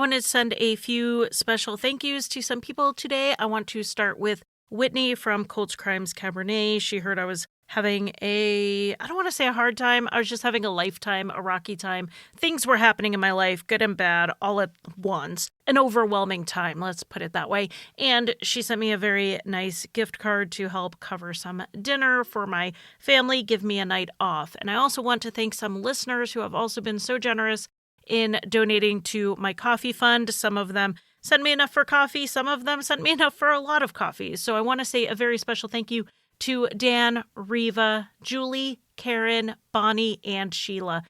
want to send a few special thank yous to some people today. I want to start with Whitney from Colts Crimes Cabernet. She heard I was having I don't want to say a hard time. I was just having a lifetime, a rocky time. Things were happening in my life, good and bad, all at once. An overwhelming time, let's put it that way. And she sent me a very nice gift card to help cover some dinner for my family, give me a night off. And I also want to thank some listeners who have also been so generous in donating to my coffee fund. Some of them sent me enough for coffee. Some of them sent me enough for a lot of coffee. So I want to say a very special thank you to Dan, Reva, Julie, Karen, Bonnie, and Sheila.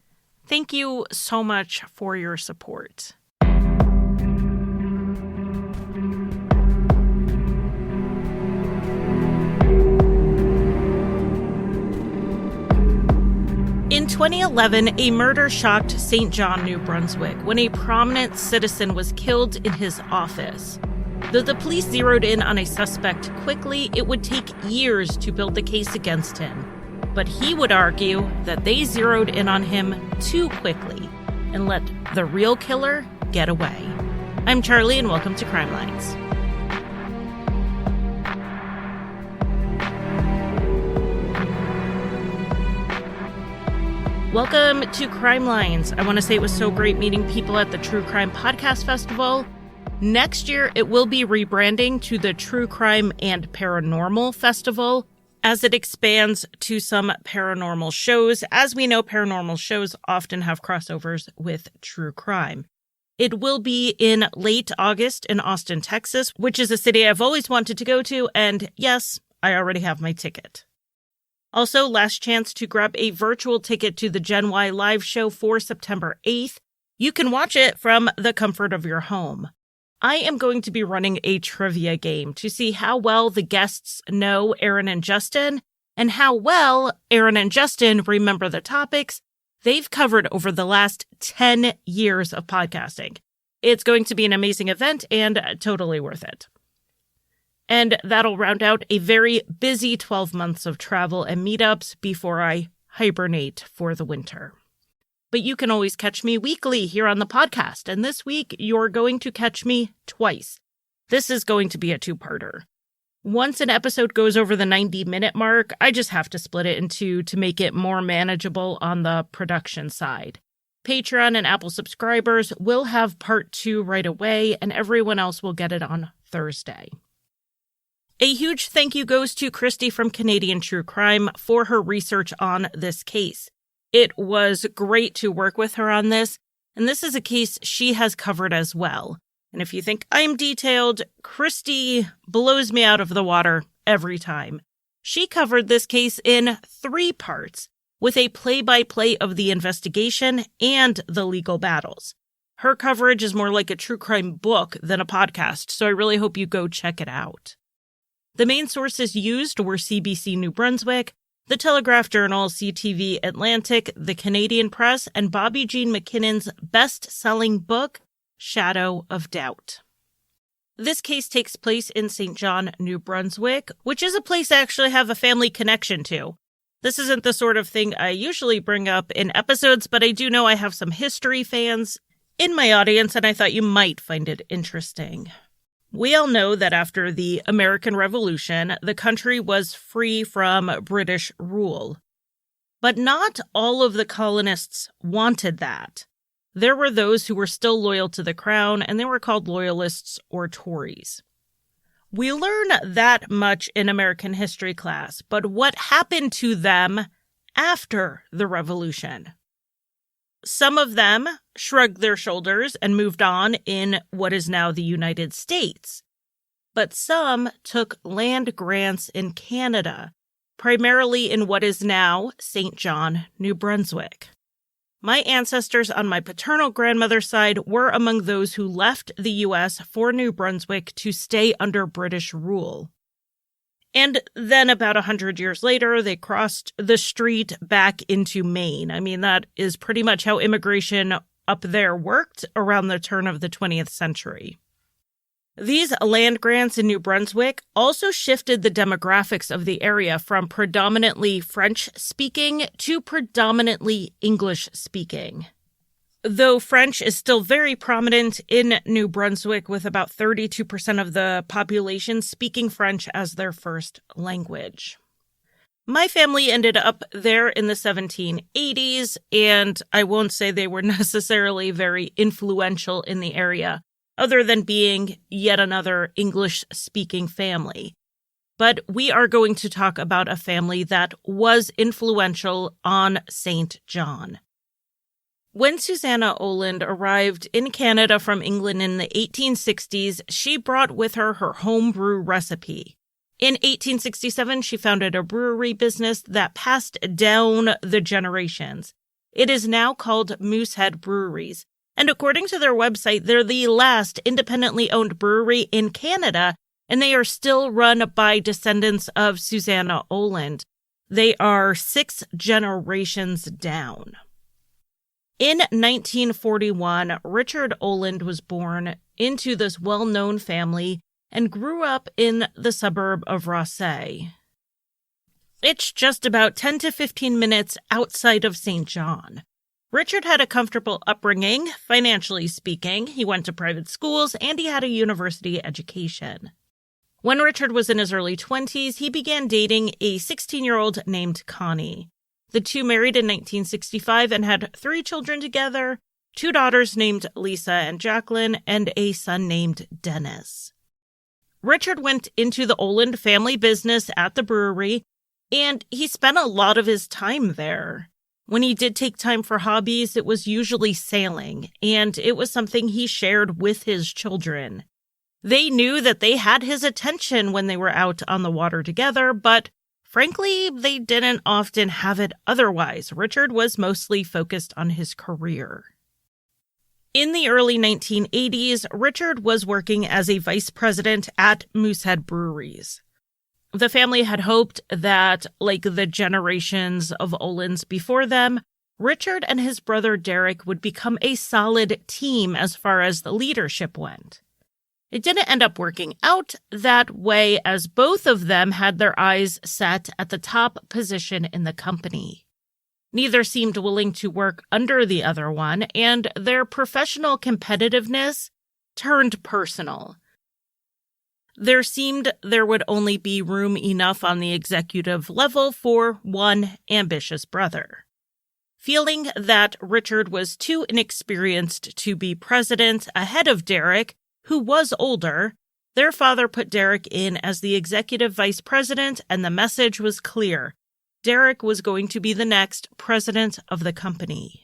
Thank you so much for your support. In 2011, a murder shocked St. John, New Brunswick, when a prominent citizen was killed in his office. Though the police zeroed in on a suspect quickly, it would take years to build the case against him. But he would argue that they zeroed in on him too quickly and let the real killer get away. I'm Charlie, and welcome to Crime Lines. Welcome to Crime Lines. I want to say it was so great meeting people at the True Crime Podcast Festival. Next year, it will be rebranding to the True Crime and Paranormal Festival as it expands to some paranormal shows. As we know, paranormal shows often have crossovers with true crime. It will be in late August in Austin, Texas, which is a city I've always wanted to go to, and yes, I already have my ticket. Also, last chance to grab a virtual ticket to the Gen Y live show for September 8th. You can watch it from the comfort of your home. I am going to be running a trivia game to see how well the guests know Aaron and Justin, and how well Aaron and Justin remember the topics they've covered over the last 10 years of podcasting. It's going to be an amazing event and totally worth it. And that'll round out a very busy 12 months of travel and meetups before I hibernate for the winter. But you can always catch me weekly here on the podcast, and this week you're going to catch me twice. This is going to be a two-parter. Once an episode goes over the 90-minute mark, I just have to split it in two to make it more manageable on the production side. Patreon and Apple subscribers will have part 2 right away, and everyone else will get it on Thursday. A huge thank you goes to Christy from Canadian True Crime for her research on this case. It was great to work with her on this, and this is a case she has covered as well. And if you think I'm detailed, Christy blows me out of the water every time. She covered this case in 3 parts, with a play-by-play of the investigation and the legal battles. Her coverage is more like a true crime book than a podcast, so I really hope you go check it out. The main sources used were CBC New Brunswick, The Telegraph Journal, CTV Atlantic, The Canadian Press, and Bobby Jean McKinnon's best-selling book, Shadow of Doubt. This case takes place in St. John, New Brunswick, which is a place I actually have a family connection to. This isn't the sort of thing I usually bring up in episodes, but I do know I have some history fans in my audience, and I thought you might find it interesting. We all know that after the American Revolution, the country was free from British rule. But not all of the colonists wanted that. There were those who were still loyal to the crown, and they were called loyalists or Tories. We learn that much in American history class, but what happened to them after the Revolution? Some of them shrugged their shoulders and moved on in what is now the United States. But some took land grants in Canada, primarily in what is now St. John, New Brunswick. My ancestors on my paternal grandmother's side were among those who left the U.S. for New Brunswick to stay under British rule. And then about 100 years later, they crossed the street back into Maine. I mean, that is pretty much how immigration up there worked around the turn of the 20th century. These land grants in New Brunswick also shifted the demographics of the area from predominantly French-speaking to predominantly English-speaking. Though French is still very prominent in New Brunswick, with about 32% of the population speaking French as their first language. My family ended up there in the 1780s, and I won't say they were necessarily very influential in the area, other than being yet another English-speaking family. But we are going to talk about a family that was influential on St. John. When Susanna Oland arrived in Canada from England in the 1860s, she brought with her homebrew recipe. In 1867, she founded a brewery business that passed down the generations. It is now called Moosehead Breweries, and according to their website, they're the last independently owned brewery in Canada, and they are still run by descendants of Susanna Oland. They are 6 generations down. In 1941, Richard Oland was born into this well-known family and grew up in the suburb of Rossay. It's just about 10 to 15 minutes outside of St. John. Richard had a comfortable upbringing, financially speaking. He went to private schools, and he had a university education. When Richard was in his early 20s, he began dating a 16-year-old named Connie. The two married in 1965 and had 3 children together, 2 daughters named Lisa and Jacqueline, and a son named Dennis. Richard went into the Oland family business at the brewery, and he spent a lot of his time there. When he did take time for hobbies, it was usually sailing, and it was something he shared with his children. They knew that they had his attention when they were out on the water together, but frankly, they didn't often have it otherwise. Richard was mostly focused on his career. In the early 1980s, Richard was working as a vice president at Moosehead Breweries. The family had hoped that, like the generations of Olands before them, Richard and his brother Derek would become a solid team as far as the leadership went. It didn't end up working out that way, as both of them had their eyes set at the top position in the company. Neither seemed willing to work under the other one, and their professional competitiveness turned personal. There seemed there would only be room enough on the executive level for one ambitious brother. Feeling that Richard was too inexperienced to be president ahead of Derek, who was older, their father put Derek in as the executive vice president, and the message was clear. Derek was going to be the next president of the company.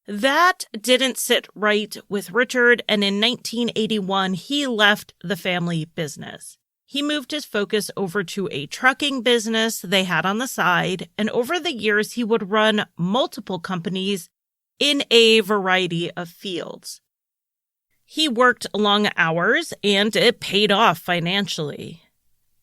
That didn't sit right with Richard, and in 1981, he left the family business. He moved his focus over to a trucking business they had on the side, and over the years, he would run multiple companies in a variety of fields. He worked long hours, and it paid off financially.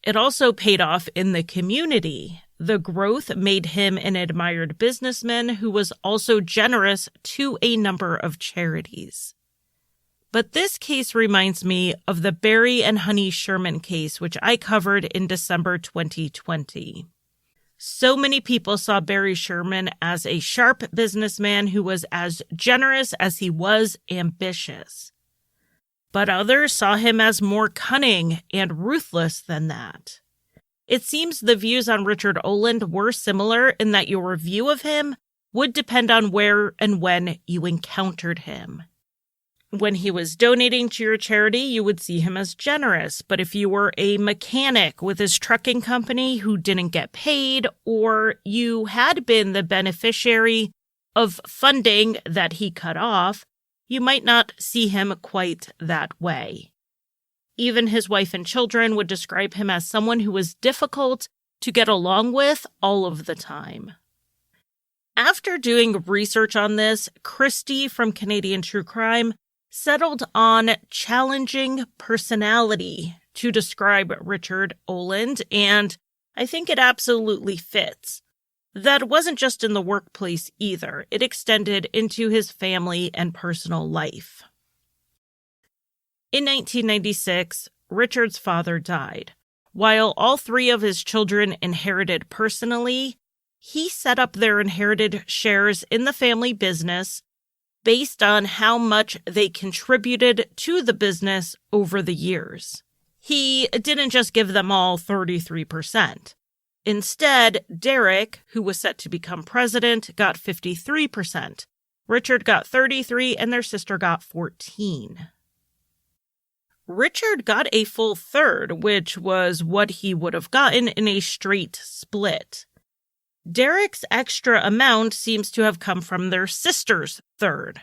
It also paid off in the community. The growth made him an admired businessman who was also generous to a number of charities. But this case reminds me of the Barry and Honey Sherman case, which I covered in December 2020. So many people saw Barry Sherman as a sharp businessman who was as generous as he was ambitious. But others saw him as more cunning and ruthless than that. It seems the views on Richard Oland were similar in that your view of him would depend on where and when you encountered him. When he was donating to your charity, you would see him as generous. But if you were a mechanic with his trucking company who didn't get paid, or you had been the beneficiary of funding that he cut off, you might not see him quite that way. Even his wife and children would describe him as someone who was difficult to get along with all of the time. After doing research on this, Christy from Canadian True Crime settled on challenging personality to describe Richard Oland, and I think it absolutely fits. That wasn't just in the workplace either. It extended into his family and personal life. In 1996, Richard's father died. While all 3 of his children inherited personally, he set up their inherited shares in the family business based on how much they contributed to the business over the years. He didn't just give them all 33%. Instead, Derek, who was set to become president, got 53%. Richard got 33%, and their sister got 14%. Richard got a full third, which was what he would have gotten in a straight split. Derek's extra amount seems to have come from their sister's third.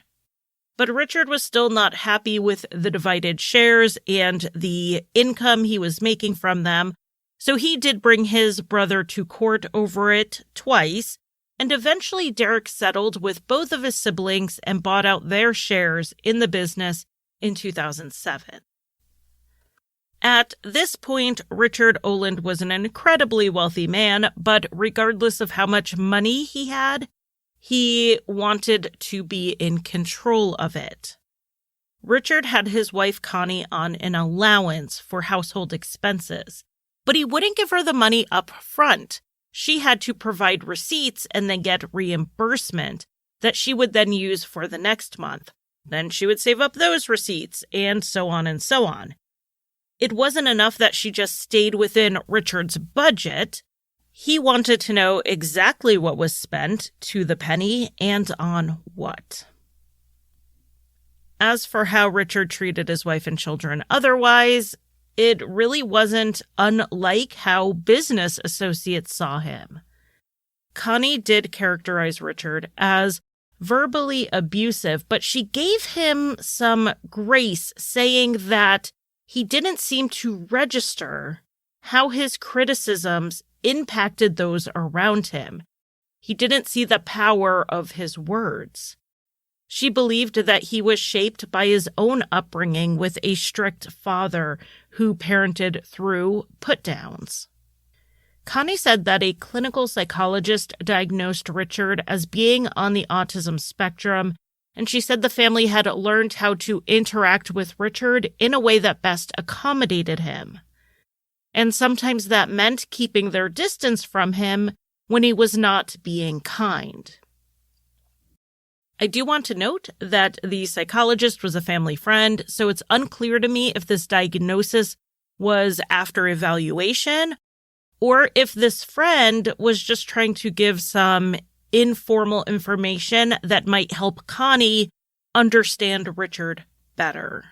But Richard was still not happy with the divided shares and the income he was making from them, so he did bring his brother to court over it twice, and eventually Derek settled with both of his siblings and bought out their shares in the business in 2007. At this point, Richard Oland was an incredibly wealthy man, but regardless of how much money he had, he wanted to be in control of it. Richard had his wife Connie on an allowance for household expenses, but he wouldn't give her the money up front. She had to provide receipts and then get reimbursement that she would then use for the next month. Then she would save up those receipts, and so on and so on. It wasn't enough that she just stayed within Richard's budget. He wanted to know exactly what was spent to the penny and on what. As for how Richard treated his wife and children otherwise, it really wasn't unlike how business associates saw him. Connie did characterize Richard as verbally abusive, but she gave him some grace, saying that he didn't seem to register how his criticisms impacted those around him. He didn't see the power of his words. She believed that he was shaped by his own upbringing with a strict father who parented through put-downs. Connie said that a clinical psychologist diagnosed Richard as being on the autism spectrum, and she said the family had learned how to interact with Richard in a way that best accommodated him. And sometimes that meant keeping their distance from him when he was not being kind. I do want to note that the psychologist was a family friend, so it's unclear to me if this diagnosis was after evaluation or if this friend was just trying to give some informal information that might help Connie understand Richard better.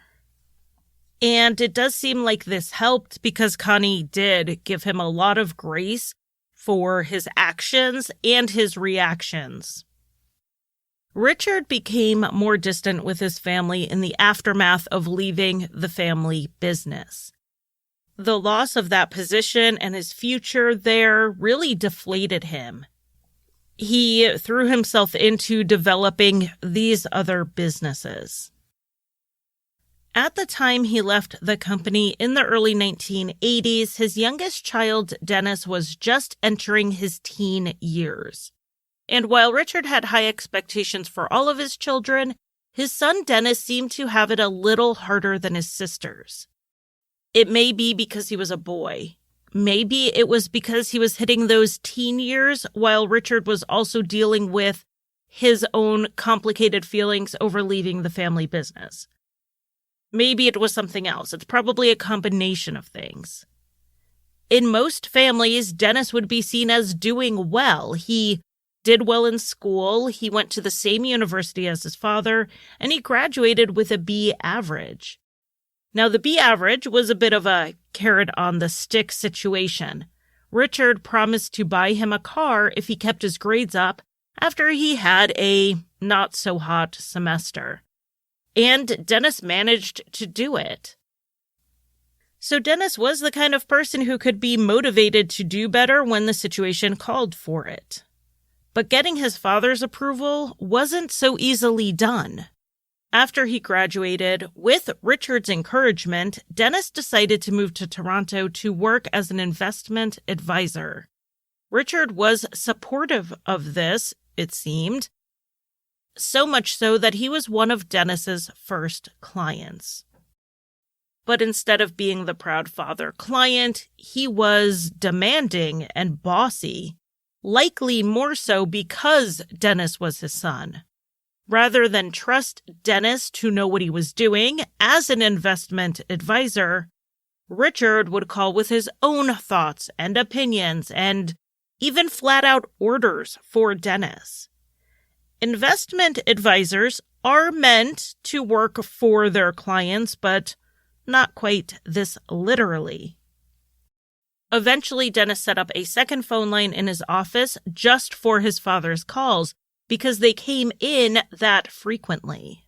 And it does seem like this helped because Connie did give him a lot of grace for his actions and his reactions. Richard became more distant with his family in the aftermath of leaving the family business. The loss of that position and his future there really deflated him. He threw himself into developing these other businesses. At the time he left the company in the early 1980s, his youngest child, Dennis, was just entering his teen years. And while Richard had high expectations for all of his children, his son Dennis seemed to have it a little harder than his sisters. It may be because he was a boy. Maybe it was because he was hitting those teen years while Richard was also dealing with his own complicated feelings over leaving the family business. Maybe it was something else. It's probably a combination of things. In most families, Dennis would be seen as doing well. He did well in school, he went to the same university as his father, and he graduated with a B average. Now, the B average was a bit of a carrot-on-the-stick situation. Richard promised to buy him a car if he kept his grades up after he had a not-so-hot semester. And Dennis managed to do it. So Dennis was the kind of person who could be motivated to do better when the situation called for it. But getting his father's approval wasn't so easily done. After he graduated, with Richard's encouragement, Dennis decided to move to Toronto to work as an investment advisor. Richard was supportive of this, it seemed, so much so that he was one of Dennis's first clients. But instead of being the proud father client, he was demanding and bossy. likely more so because Dennis was his son. Rather than trust Dennis to know what he was doing as an investment advisor, Richard would call with his own thoughts and opinions and even flat-out orders for Dennis. Investment advisors are meant to work for their clients, but not quite this literally. Eventually, Dennis set up a second phone line in his office just for his father's calls because they came in that frequently.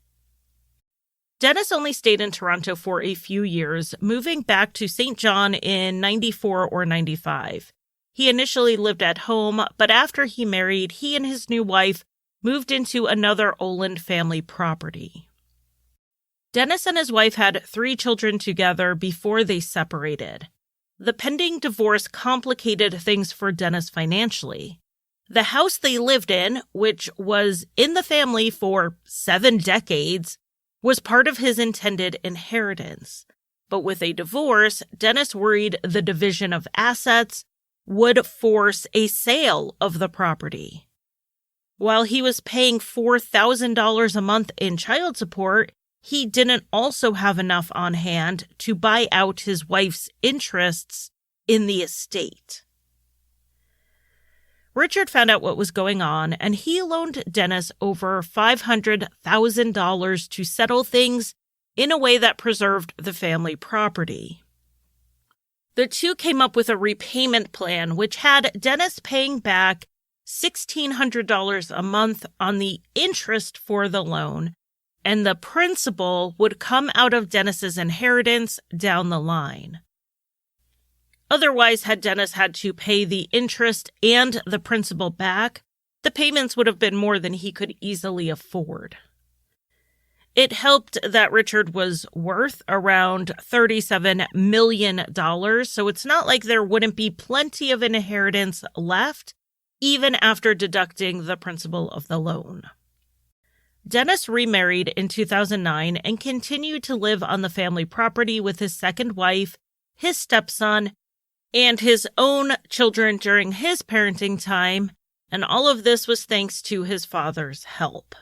Dennis only stayed in Toronto for a few years, moving back to St. John in 94 or 95. He initially lived at home, but after he married, he and his new wife moved into another Oland family property. Dennis and his wife had 3 children together before they separated. The pending divorce complicated things for Dennis financially. The house they lived in, which was in the family for 7 decades, was part of his intended inheritance. But with a divorce, Dennis worried the division of assets would force a sale of the property. While he was paying $4,000 a month in child support, he didn't also have enough on hand to buy out his wife's interests in the estate. Richard found out what was going on, and he loaned Dennis over $500,000 to settle things in a way that preserved the family property. The two came up with a repayment plan, which had Dennis paying back $1,600 a month on the interest for the loan, and the principal would come out of Dennis's inheritance down the line. Otherwise, had Dennis had to pay the interest and the principal back, the payments would have been more than he could easily afford. It helped that Richard was worth around $37 million, so it's not like there wouldn't be plenty of inheritance left, even after deducting the principal of the loan. Dennis remarried in 2009 and continued to live on the family property with his second wife, his stepson, and his own children during his parenting time, and all of this was thanks to his father's help.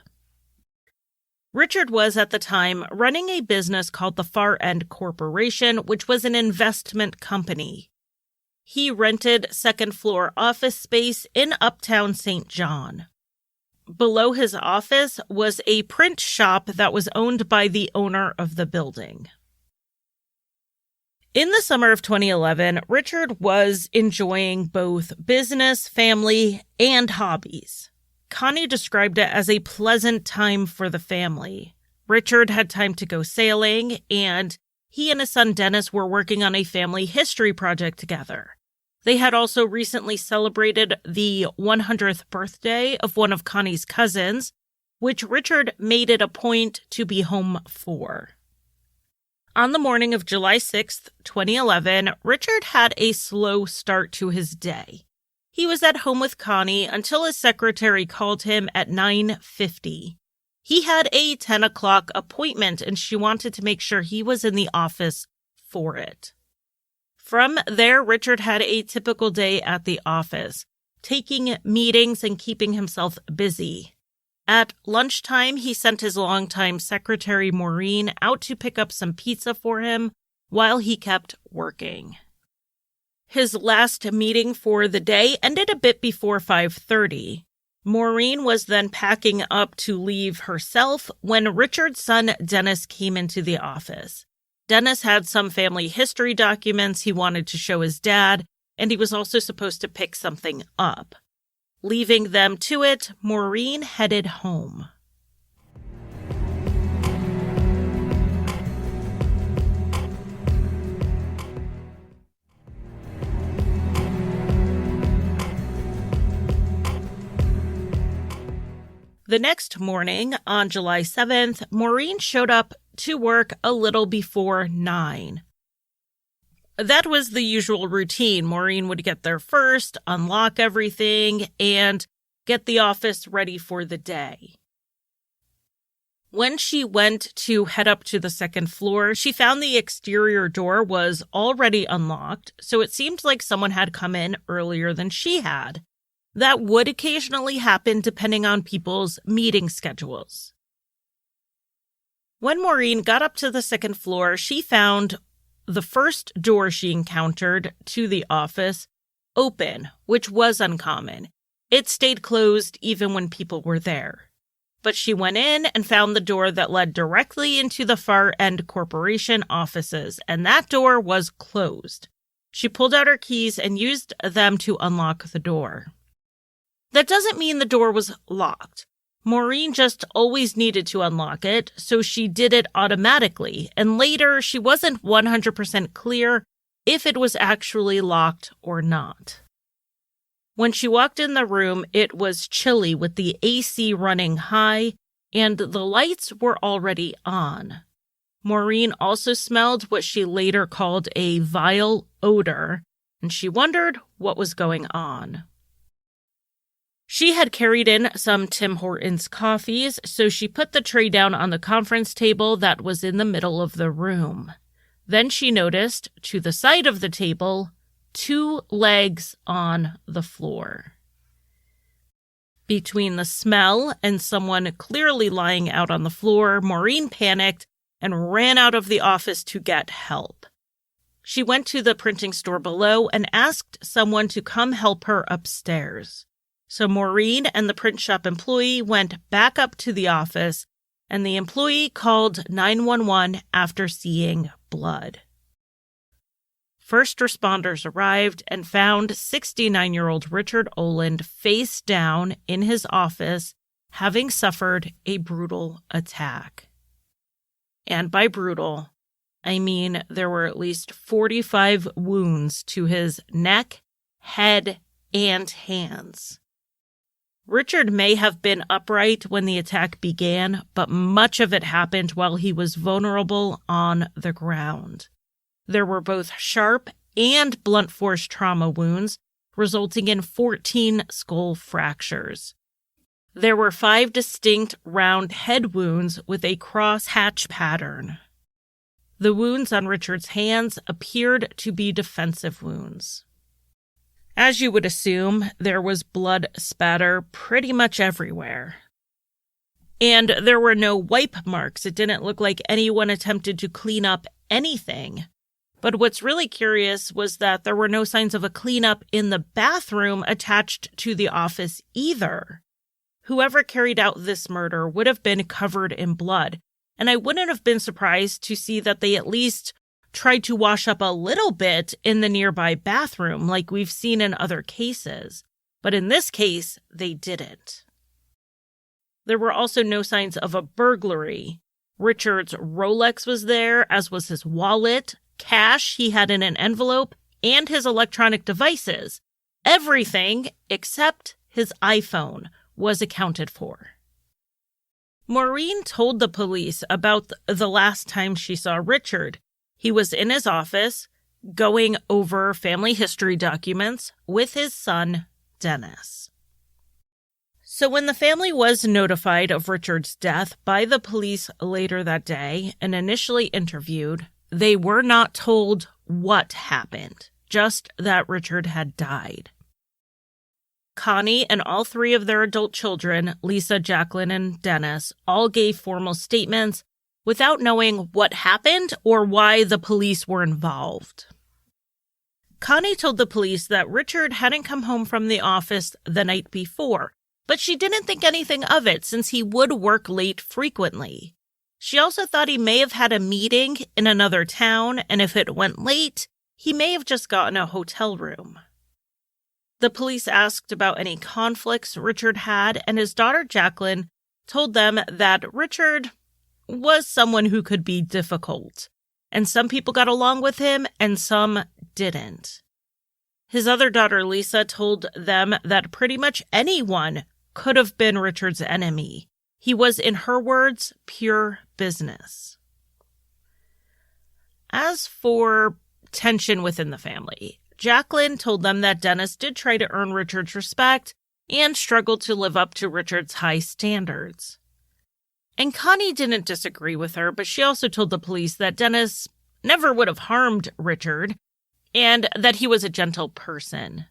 Richard was, at the time, running a business called the Far End Corporation, which was an investment company. He rented second-floor office space in Uptown St. John. Below his office was a print shop that was owned by the owner of the building. In the summer of 2011, Richard was enjoying both business, family, and hobbies. Connie described it as a pleasant time for the family. Richard had time to go sailing, and he and his son Dennis were working on a family history project together. They had also recently celebrated the 100th birthday of one of Connie's cousins, which Richard made it a point to be home for. On the morning of July 6th, 2011, Richard had a slow start to his day. He was at home with Connie until his secretary called him at 9:50. He had a 10 o'clock appointment, and she wanted to make sure he was in the office for it. From there, Richard had a typical day at the office, taking meetings and keeping himself busy. At lunchtime, he sent his longtime secretary, Maureen, out to pick up some pizza for him while he kept working. His last meeting for the day ended a bit before 5:30. Maureen was then packing up to leave herself when Richard's son, Dennis, came into the office. Dennis had some family history documents he wanted to show his dad, and he was also supposed to pick something up. Leaving them to it, Maureen headed home. The next morning, on July 7th, Maureen showed up to work a little before 9. That was the usual routine. Maureen would get there first, unlock everything, and get the office ready for the day. When she went to head up to the second floor, she found the exterior door was already unlocked, so it seemed like someone had come in earlier than she had. That would occasionally happen depending on people's meeting schedules. When Maureen got up to the second floor, she found the first door she encountered to the office open, which was uncommon. It stayed closed even when people were there. But she went in and found the door that led directly into the far end corporation offices, and that door was closed. She pulled out her keys and used them to unlock the door. That doesn't mean the door was locked. Maureen just always needed to unlock it, so she did it automatically, and later she wasn't 100% clear if it was actually locked or not. When she walked in the room, it was chilly with the AC running high, and the lights were already on. Maureen also smelled what she later called a vile odor, and she wondered what was going on. She had carried in some Tim Hortons coffees, so she put the tray down on the conference table that was in the middle of the room. Then she noticed, to the side of the table, 2 legs on the floor. Between the smell and someone clearly lying out on the floor, Maureen panicked and ran out of the office to get help. She went to the printing store below and asked someone to come help her upstairs. So Maureen and the print shop employee went back up to the office, and the employee called 911 after seeing blood. First responders arrived and found 69-year-old Richard Oland face down in his office, having suffered a brutal attack. And by brutal, I mean there were at least 45 wounds to his neck, head, and hands. Richard may have been upright when the attack began, but much of it happened while he was vulnerable on the ground. There were both sharp and blunt force trauma wounds, resulting in 14 skull fractures. There were 5 distinct round head wounds with a cross-hatch pattern. The wounds on Richard's hands appeared to be defensive wounds. As you would assume, there was blood spatter pretty much everywhere. And there were no wipe marks. It didn't look like anyone attempted to clean up anything. But what's really curious was that there were no signs of a cleanup in the bathroom attached to the office either. Whoever carried out this murder would have been covered in blood, and I wouldn't have been surprised to see that they at least tried to wash up a little bit in the nearby bathroom like we've seen in other cases. But in this case, they didn't. There were also no signs of a burglary. Richard's Rolex was there, as was his wallet, cash he had in an envelope, and his electronic devices. Everything except his iPhone was accounted for. Maureen told the police about the last time she saw Richard. He was in his office, going over family history documents with his son, Dennis. So when the family was notified of Richard's death by the police later that day and initially interviewed, they were not told what happened, just that Richard had died. Connie and all 3 of their adult children, Lisa, Jacqueline, and Dennis, all gave formal statements without knowing what happened or why the police were involved. Connie told the police that Richard hadn't come home from the office the night before, but she didn't think anything of it since he would work late frequently. She also thought he may have had a meeting in another town, and if it went late, he may have just gotten a hotel room. The police asked about any conflicts Richard had, and his daughter Jacqueline told them that Richard was someone who could be difficult, and some people got along with him and some didn't. His other daughter Lisa told them that pretty much anyone could have been Richard's enemy. He was, in her words, pure business. As for tension within the family, Jacqueline told them that Dennis did try to earn Richard's respect and struggled to live up to Richard's high standards. And Connie didn't disagree with her, but she also told the police that Dennis never would have harmed Richard and that he was a gentle person.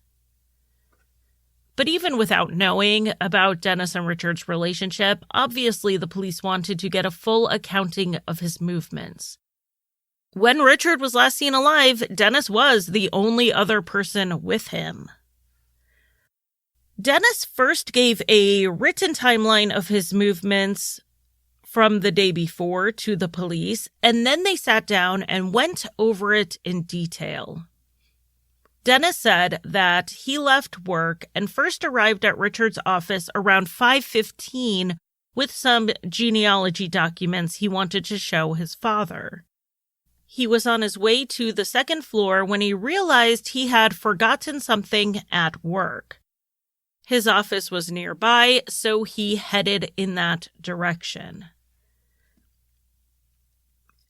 But even without knowing about Dennis and Richard's relationship, obviously the police wanted to get a full accounting of his movements. When Richard was last seen alive, Dennis was the only other person with him. Dennis first gave a written timeline of his movements from the day before to the police, and then they sat down and went over it in detail. Dennis said that he left work and first arrived at Richard's office around 5:15 with some genealogy documents he wanted to show his father. He was on his way to the second floor when he realized he had forgotten something at work. His office was nearby, so he headed in that direction.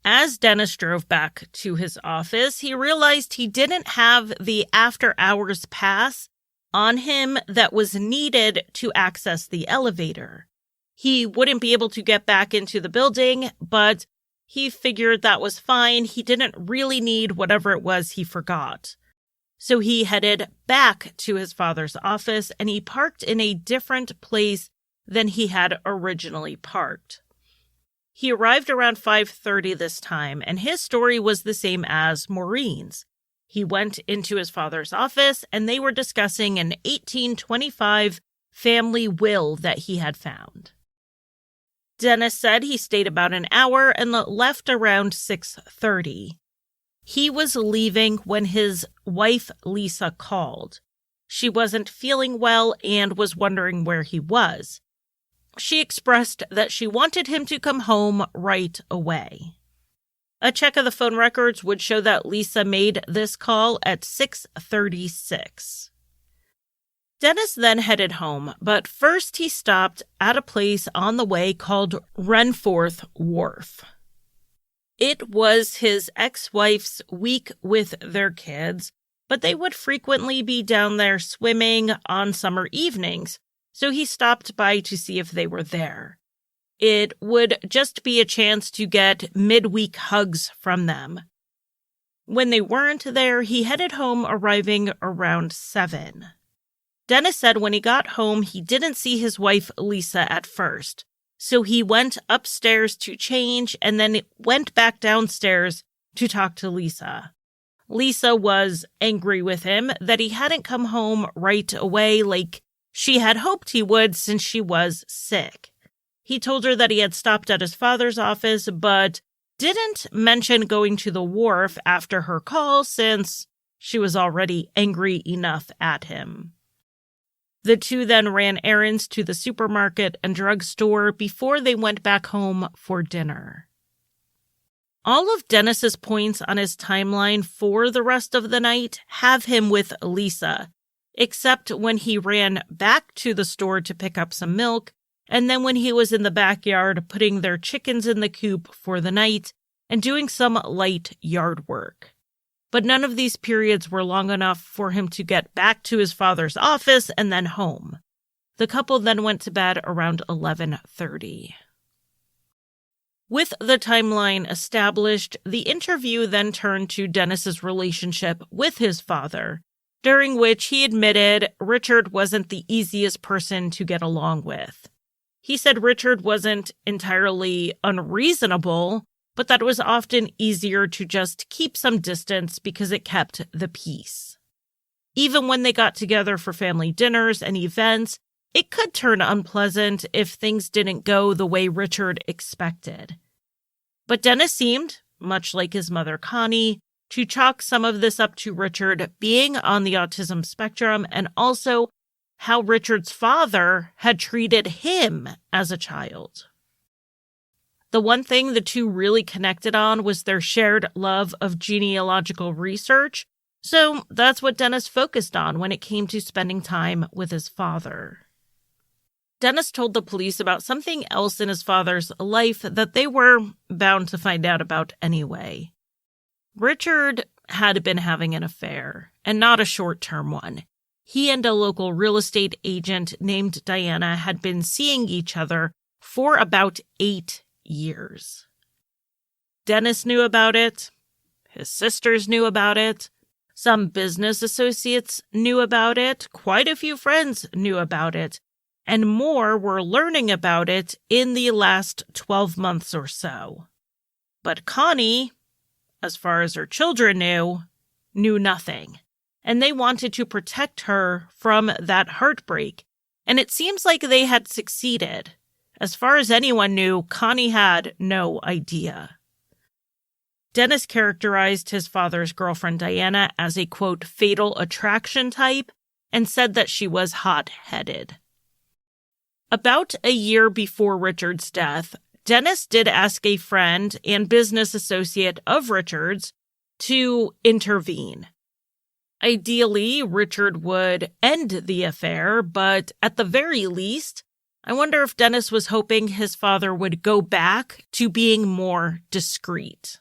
As Dennis drove back to his office, he realized he didn't have the after-hours pass on him that was needed to access the elevator. He wouldn't be able to get back into the building, but he figured that was fine. He didn't really need whatever it was he forgot. So he headed back to his father's office, and he parked in a different place than he had originally parked. He arrived around 5:30 this time, and his story was the same as Maureen's. He went into his father's office, and they were discussing an 1825 family will that he had found. Dennis said he stayed about an hour and left around 6:30. He was leaving when his wife, Lisa, called. She wasn't feeling well and was wondering where he was. She expressed that she wanted him to come home right away. A check of the phone records would show that Lisa made this call at 6:36. Dennis then headed home, but first he stopped at a place on the way called Renforth Wharf. It was his ex-wife's week with their kids, but they would frequently be down there swimming on summer evenings, so he stopped by to see if they were there. It would just be a chance to get midweek hugs from them. When they weren't there, he headed home, arriving around 7. Dennis said when he got home, he didn't see his wife, Lisa, at first. So he went upstairs to change and then went back downstairs to talk to Lisa. Lisa was angry with him that he hadn't come home right away like she had hoped he would since she was sick. He told her that he had stopped at his father's office, but didn't mention going to the wharf after her call since she was already angry enough at him. The two then ran errands to the supermarket and drugstore before they went back home for dinner. All of Dennis's points on his timeline for the rest of the night have him with Lisa, except when he ran back to the store to pick up some milk, and then when he was in the backyard putting their chickens in the coop for the night and doing some light yard work. But none of these periods were long enough for him to get back to his father's office and then home. The couple then went to bed around 11:30. With the timeline established, the interview then turned to Dennis's relationship with his father, during which he admitted Richard wasn't the easiest person to get along with. He said Richard wasn't entirely unreasonable, but that it was often easier to just keep some distance because it kept the peace. Even when they got together for family dinners and events, it could turn unpleasant if things didn't go the way Richard expected. But Dennis seemed, much like his mother Connie, to chalk some of this up to Richard being on the autism spectrum and also how Richard's father had treated him as a child. The one thing the two really connected on was their shared love of genealogical research, so that's what Dennis focused on when it came to spending time with his father. Dennis told the police about something else in his father's life that they were bound to find out about anyway. Richard had been having an affair, and not a short-term one. He and a local real estate agent named Diana had been seeing each other for about 8 years. Dennis knew about it. His sisters knew about it. Some business associates knew about it, quite a few friends knew about it, and more were learning about it in the last 12 months or so. But Connie, as far as her children knew nothing, and they wanted to protect her from that heartbreak, and it seems like they had succeeded. As far as anyone knew, Connie had no idea. Dennis characterized his father's girlfriend Diana as a, quote, fatal attraction type, and said that she was hot-headed. About a year before Richard's death, Dennis did ask a friend and business associate of Richard's to intervene. Ideally, Richard would end the affair, but at the very least, I wonder if Dennis was hoping his father would go back to being more discreet.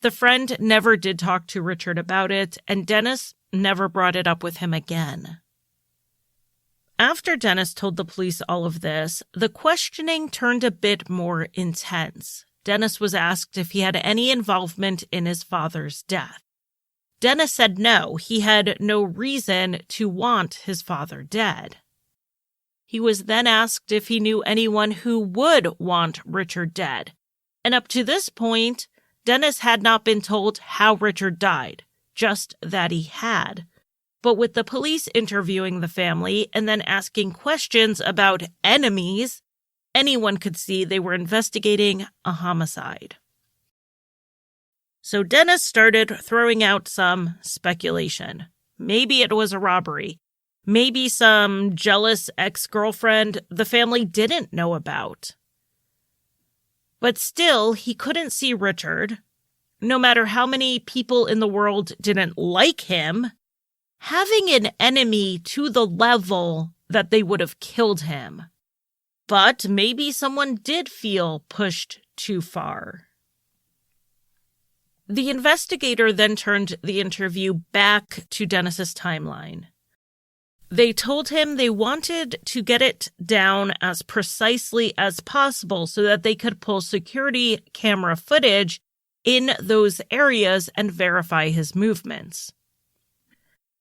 The friend never did talk to Richard about it, and Dennis never brought it up with him again. After Dennis told the police all of this, the questioning turned a bit more intense. Dennis was asked if he had any involvement in his father's death. Dennis said no, he had no reason to want his father dead. He was then asked if he knew anyone who would want Richard dead, and up to this point, Dennis had not been told how Richard died, just that he had. But with the police interviewing the family and then asking questions about enemies, anyone could see they were investigating a homicide. So Dennis started throwing out some speculation. Maybe it was a robbery. Maybe some jealous ex-girlfriend the family didn't know about. But still, he couldn't see Richard. No matter how many people in the world didn't like him, having an enemy to the level that they would have killed him. But maybe someone did feel pushed too far. The investigator then turned the interview back to Dennis's timeline. They told him they wanted to get it down as precisely as possible so that they could pull security camera footage in those areas and verify his movements.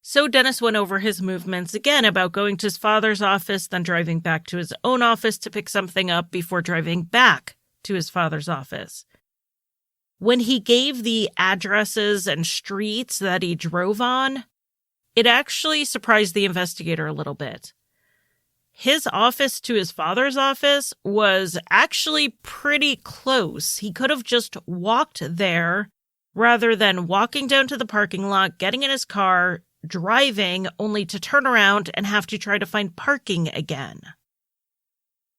So Dennis went over his movements again about going to his father's office, then driving back to his own office to pick something up before driving back to his father's office. When he gave the addresses and streets that he drove on, it actually surprised the investigator a little bit. His office to his father's office was actually pretty close. He could have just walked there rather than walking down to the parking lot, getting in his car, driving, only to turn around and have to try to find parking again.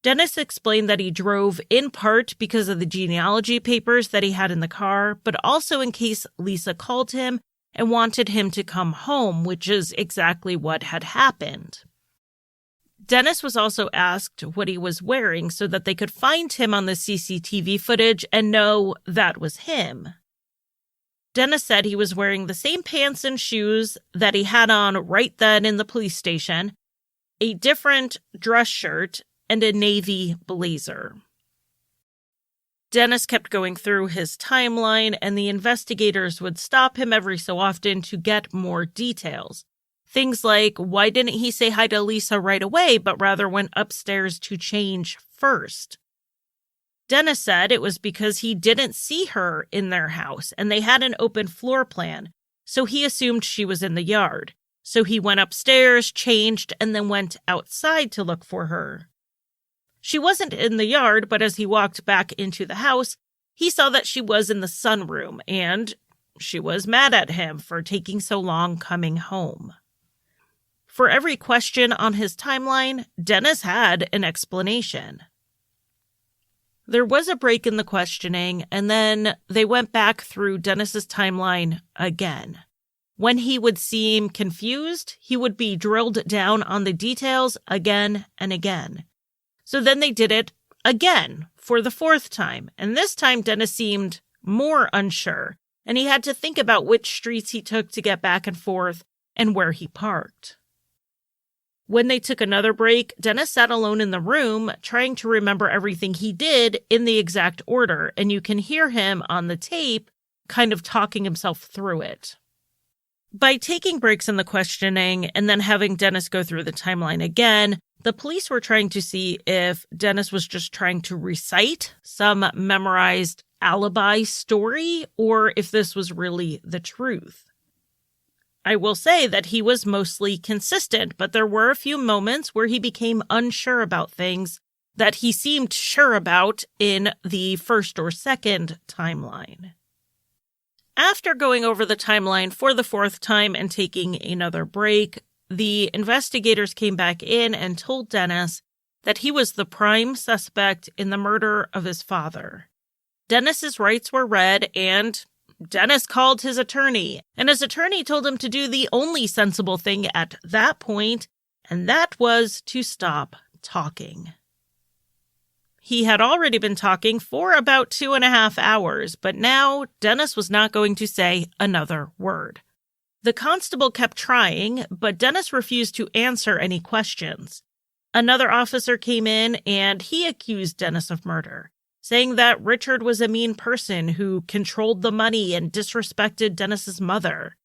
Dennis explained that he drove in part because of the genealogy papers that he had in the car, but also in case Lisa called him and wanted him to come home, which is exactly what had happened. Dennis was also asked what he was wearing so that they could find him on the CCTV footage and know that was him. Dennis said he was wearing the same pants and shoes that he had on right then in the police station, a different dress shirt, and a navy blazer. Dennis kept going through his timeline, and the investigators would stop him every so often to get more details. Things like, why didn't he say hi to Lisa right away, but rather went upstairs to change first? Dennis said it was because he didn't see her in their house, and they had an open floor plan, so he assumed she was in the yard. So he went upstairs, changed, and then went outside to look for her. She wasn't in the yard, but as he walked back into the house, he saw that she was in the sunroom, and she was mad at him for taking so long coming home. For every question on his timeline, Dennis had an explanation. There was a break in the questioning, and then they went back through Dennis's timeline again. When he would seem confused, he would be drilled down on the details again and again. So then they did it again for the fourth time, and this time Dennis seemed more unsure, and he had to think about which streets he took to get back and forth and where he parked. When they took another break, Dennis sat alone in the room trying to remember everything he did in the exact order, and you can hear him on the tape kind of talking himself through it. By taking breaks in the questioning and then having Dennis go through the timeline again, the police were trying to see if Dennis was just trying to recite some memorized alibi story or if this was really the truth. I will say that he was mostly consistent, but there were a few moments where he became unsure about things that he seemed sure about in the first or second timeline. After going over the timeline for the fourth time and taking another break, the investigators came back in and told Dennis that he was the prime suspect in the murder of his father. Dennis's rights were read, and Dennis called his attorney, and his attorney told him to do the only sensible thing at that point, and that was to stop talking. He had already been talking for about 2.5 hours, but now Dennis was not going to say another word. The constable kept trying, but Dennis refused to answer any questions. Another officer came in and he accused Dennis of murder, saying that Richard was a mean person who controlled the money and disrespected Dennis's mother.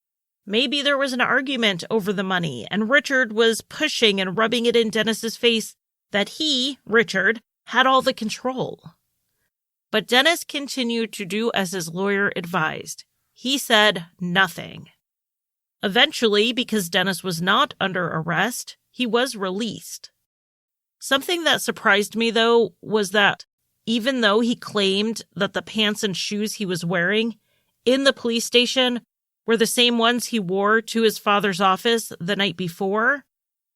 Maybe there was an argument over the money, and Richard was pushing and rubbing it in Dennis's face that he, Richard, had all the control. But Dennis continued to do as his lawyer advised. He said nothing. Eventually, because Dennis was not under arrest, he was released. Something that surprised me, though, was that even though he claimed that the pants and shoes he was wearing in the police station were the same ones he wore to his father's office the night before,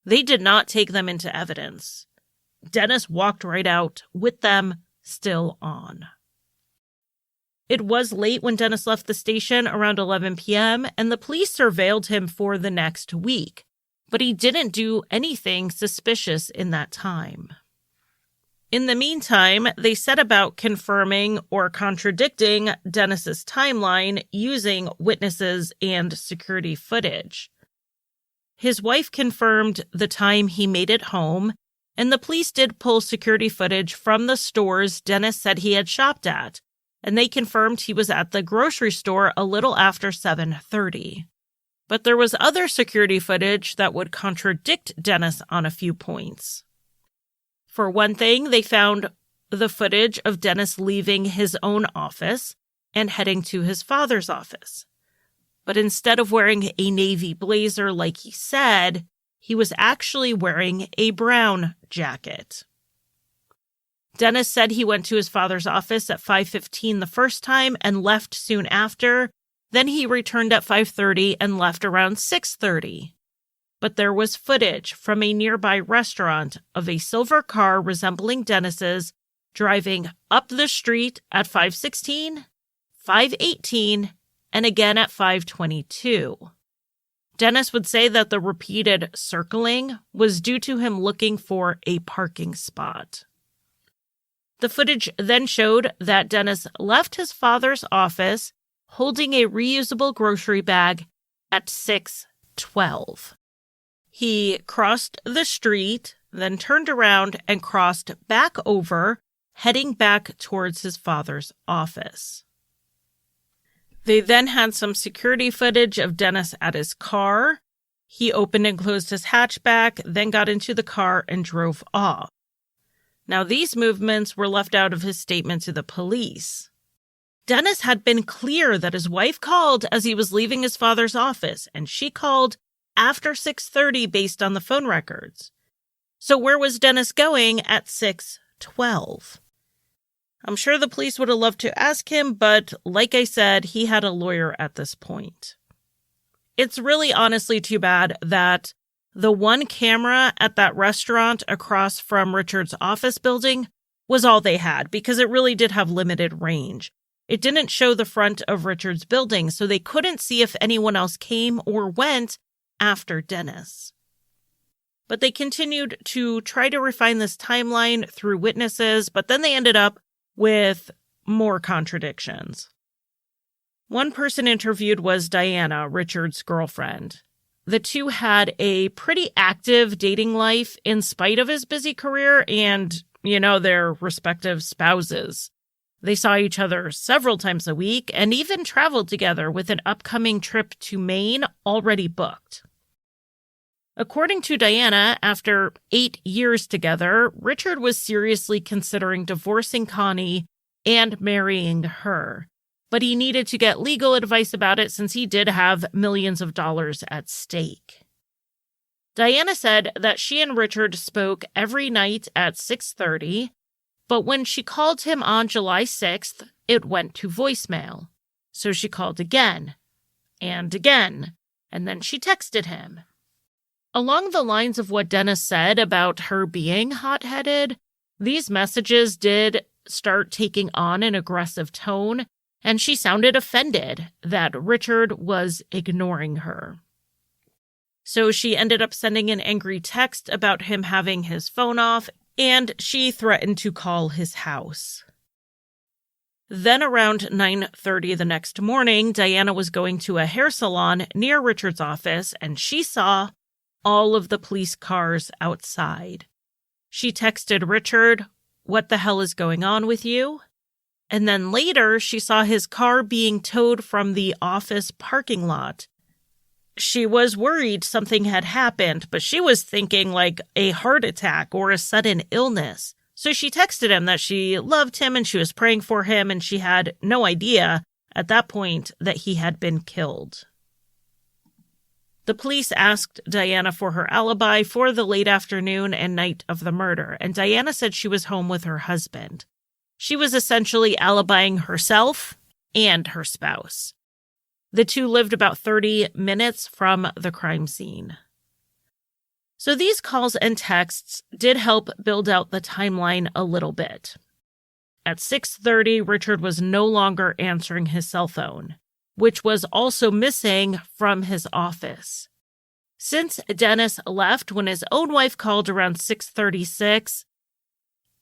they did not take them into evidence. Dennis walked right out with them still on. It was late when Dennis left the station around 11 p.m., and the police surveilled him for the next week, but he didn't do anything suspicious in that time. In the meantime, they set about confirming or contradicting Dennis's timeline using witnesses and security footage. His wife confirmed the time he made it home, and the police did pull security footage from the stores Dennis said he had shopped at, and they confirmed he was at the grocery store a little after 7:30. But there was other security footage that would contradict Dennis on a few points. For one thing, they found the footage of Dennis leaving his own office and heading to his father's office. But instead of wearing a navy blazer like he said, he was actually wearing a brown jacket. Dennis said he went to his father's office at 5:15 the first time and left soon after. Then he returned at 5:30 and left around 6:30. But there was footage from a nearby restaurant of a silver car resembling Dennis's driving up the street at 5:16, 5:18, and again at 5:22. Dennis would say that the repeated circling was due to him looking for a parking spot. The footage then showed that Dennis left his father's office holding a reusable grocery bag at 6:12. He crossed the street, then turned around and crossed back over, heading back towards his father's office. They then had some security footage of Dennis at his car. He opened and closed his hatchback, then got into the car and drove off. Now, these movements were left out of his statement to the police. Dennis had been clear that his wife called as he was leaving his father's office, and she called after 6:30 based on the phone records. So where was Dennis going at 6:12? I'm sure the police would have loved to ask him, but like I said, he had a lawyer at this point. It's really honestly too bad that the one camera at that restaurant across from Richard's office building was all they had, because it really did have limited range. It didn't show the front of Richard's building, so they couldn't see if anyone else came or went after Dennis. But they continued to try to refine this timeline through witnesses, but then they ended up with more contradictions. One person interviewed was Diana, Richard's girlfriend. The two had a pretty active dating life in spite of his busy career and, their respective spouses. They saw each other several times a week and even traveled together with an upcoming trip to Maine already booked. According to Diana, after 8 years together, Richard was seriously considering divorcing Connie and marrying her, but he needed to get legal advice about it since he did have millions of dollars at stake. Diana said that she and Richard spoke every night at 6:30, but when she called him on July 6th, it went to voicemail. So she called again, and then she texted him. Along the lines of what Dennis said about her being hot-headed, these messages did start taking on an aggressive tone, and she sounded offended that Richard was ignoring her. So she ended up sending an angry text about him having his phone off, and she threatened to call his house. Then around 9:30 the next morning, Diana was going to a hair salon near Richard's office, and she saw all of the police cars outside. She texted Richard, "What the hell is going on with you?" And then later, she saw his car being towed from the office parking lot. She was worried something had happened, but she was thinking like a heart attack or a sudden illness. So she texted him that she loved him and she was praying for him, and she had no idea at that point that he had been killed. The police asked Diana for her alibi for the late afternoon and night of the murder, and Diana said she was home with her husband. She was essentially alibying herself and her spouse. The two lived about 30 minutes from the crime scene. So these calls and texts did help build out the timeline a little bit. At 6:30, Richard was no longer answering his cell phone, which was also missing from his office. Since Dennis left when his own wife called around 6:36,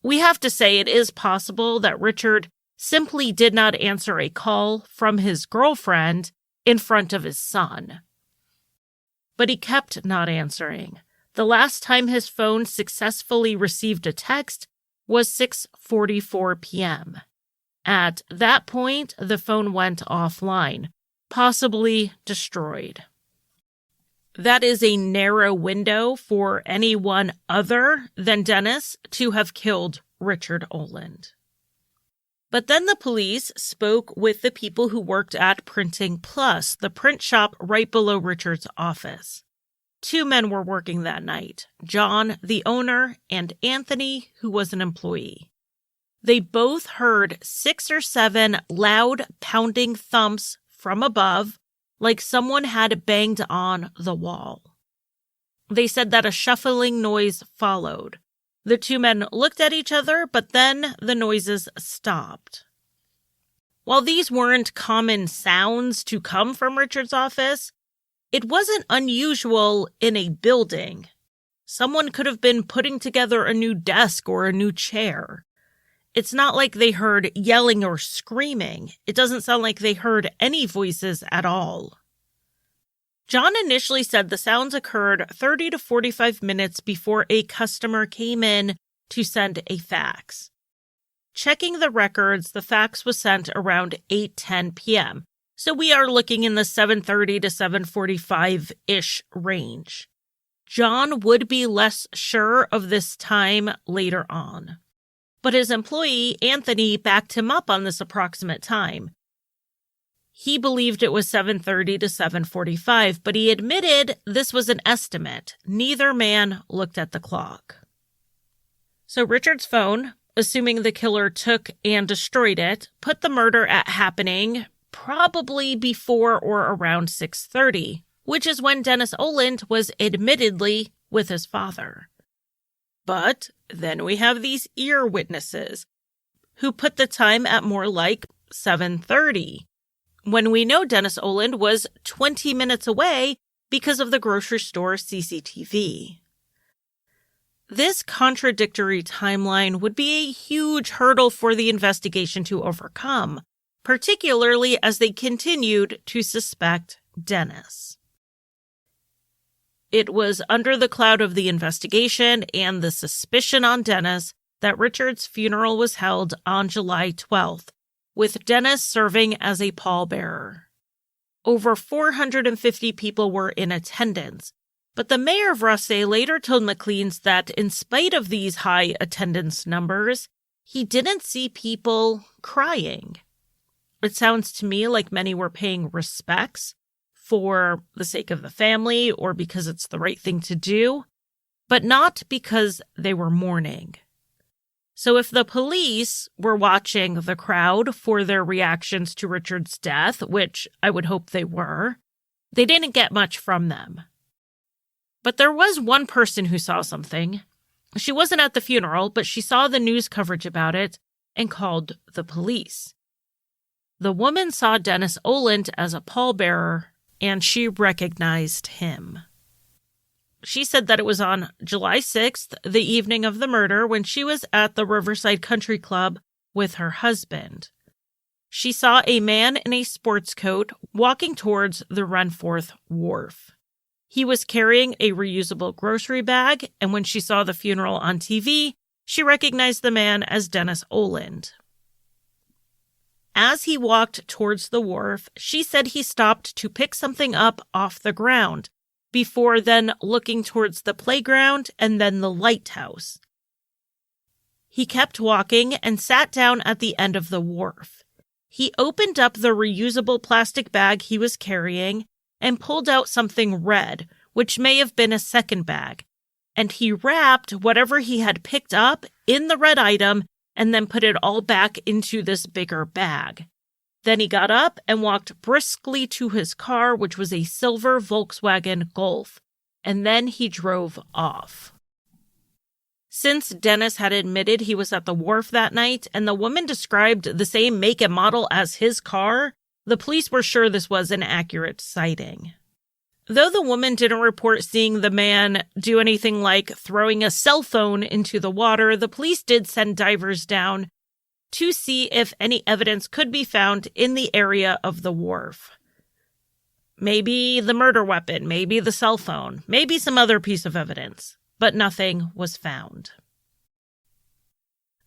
we have to say it is possible that Richard simply did not answer a call from his girlfriend in front of his son. But he kept not answering. The last time his phone successfully received a text was 6:44 p.m. At that point, the phone went offline, possibly destroyed. That is a narrow window for anyone other than Dennis to have killed Richard Oland. But then the police spoke with the people who worked at Printing Plus, the print shop right below Richard's office. 2 men were working that night, John, the owner, and Anthony, who was an employee. They both heard 6 or 7 loud pounding thumps from above, like someone had banged on the wall. They said that a shuffling noise followed. The 2 men looked at each other, but then the noises stopped. While these weren't common sounds to come from Richard's office, it wasn't unusual in a building. Someone could have been putting together a new desk or a new chair. It's not like they heard yelling or screaming. It doesn't sound like they heard any voices at all. John initially said the sounds occurred 30 to 45 minutes before a customer came in to send a fax. Checking the records, the fax was sent around 8:10 p.m., so we are looking in the 7:30 to 7:45-ish range. John would be less sure of this time later on, but his employee, Anthony, backed him up on this approximate time. He believed it was 7:30 to 7:45, but he admitted this was an estimate. Neither man looked at the clock. So Richard's phone, assuming the killer took and destroyed it, put the murder at happening probably before or around 6:30, which is when Dennis Oland was admittedly with his father. But then we have these ear witnesses who put the time at more like 7:30, when we know Dennis Oland was 20 minutes away because of the grocery store CCTV. This contradictory timeline would be a huge hurdle for the investigation to overcome, particularly as they continued to suspect Dennis. It was under the cloud of the investigation and the suspicion on Dennis that Richard's funeral was held on July 12th, with Dennis serving as a pallbearer. Over 450 people were in attendance, but the mayor of Rothesay later told Maclean's that in spite of these high attendance numbers, he didn't see people crying. It sounds to me like many were paying respects for the sake of the family or because it's the right thing to do, but not because they were mourning. So if the police were watching the crowd for their reactions to Richard's death, which I would hope they were, they didn't get much from them. But there was one person who saw something. She wasn't at the funeral, but she saw the news coverage about it and called the police. The woman saw Dennis Oland as a pallbearer, and she recognized him. She said that it was on July 6th, the evening of the murder, when she was at the Riverside Country Club with her husband. She saw a man in a sports coat walking towards the Renforth Wharf. He was carrying a reusable grocery bag, and when she saw the funeral on TV, she recognized the man as Dennis Oland. As he walked towards the wharf, she said he stopped to pick something up off the ground, before then looking towards the playground and then the lighthouse. He kept walking and sat down at the end of the wharf. He opened up the reusable plastic bag he was carrying and pulled out something red, which may have been a second bag, and he wrapped whatever he had picked up in the red item and then put it all back into this bigger bag. Then he got up and walked briskly to his car, which was a silver Volkswagen Golf, and then he drove off. Since Dennis had admitted he was at the wharf that night and the woman described the same make and model as his car, the police were sure this was an accurate sighting. Though the woman didn't report seeing the man do anything like throwing a cell phone into the water, the police did send divers down to see if any evidence could be found in the area of the wharf. Maybe the murder weapon, maybe the cell phone, maybe some other piece of evidence, but nothing was found.